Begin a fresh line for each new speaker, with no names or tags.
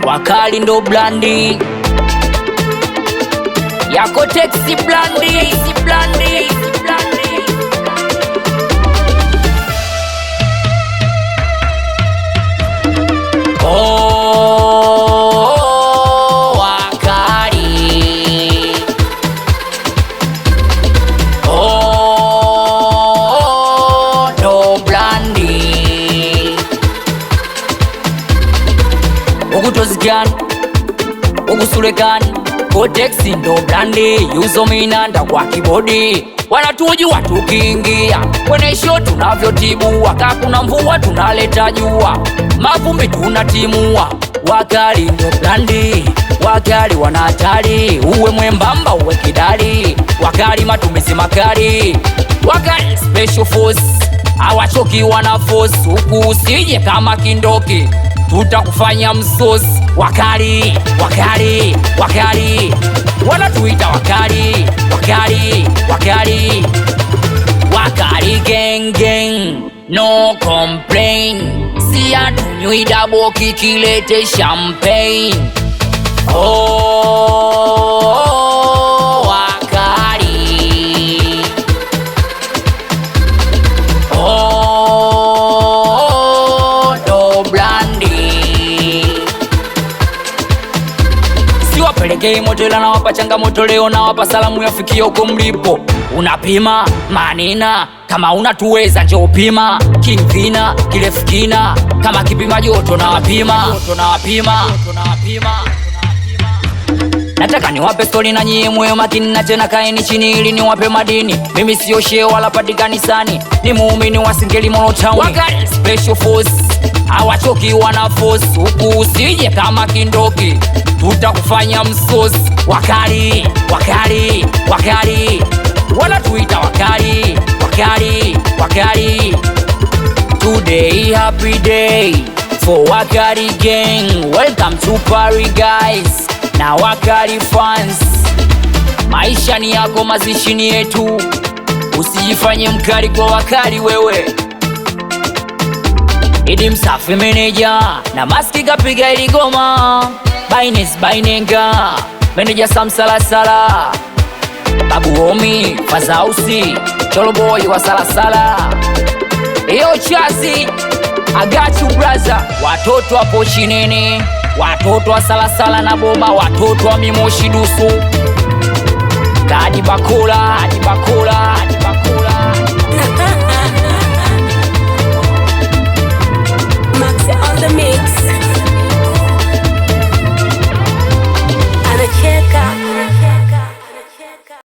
Wakali ndo blandi yako Texi blandi. Oh, wakali. Oh, ndo blandi. Ukutozigani, ukusulekani, Texi ndo blandi. Yuzo minanda kwa kibodi, wanatujua tukiingia kwenye show tunavyotibua. Kakuna mvua tunaleta jua, mavumbi tunatimua. Wakali ndo blandi, wakali wanatari. Uwe mwembamba uwe kidali, wakali matumizi makali. Wakali special force, hawachoki wana force. Huku usije kama kindoki, tutakufanya msosi. Wakali, wakali, wakali, wanatuita wakali, wakali, wakali. Wakali gang gang, no complain. Si hatunywi double kikilete champagne. Oh, wakali. Oh, ndo blandi. Siwapelekei moto ila nawapa changamoto leo, nawapa salamu yafikia huko mlipo. Unapima manina, kama unatuweza njoo pima. King Vina, kirefu kina, kama kipima joto na wapima. Nataka niwape story na nyie moyo makini, na tena kaeni chini ili niwape madini. Mimi sio shehe wala patikani sani, ni muumini wa Singeli Molo Town. Wakali special force, hawachoki wana force. Huku usije kama kindoki, tutakufanya msosi. Wakali, wakali, wakali, wanatuita wakali, wakali, wakali. Today happy day for Wakali gang. Welcome to Paris guys na Wakali fans. Maisha ni yako, mazishi ni yetu. Usijifanye mkali kwa wakali wewe. Idi Msafi meneja na maski kapiga iligoma. Baines bainenga meneja Sam Salasala. Babu Omi Fazausi Cholo boy wa Salasala. Eyo Chazi I got you brother. Watoto hapo Chinene, watoto wa Salasala na Boma, watoto wa Mimoshi Dusu. Hadi Bakula, hadi Bakula, hadi Bakula.
Max on the mix. Anacheka.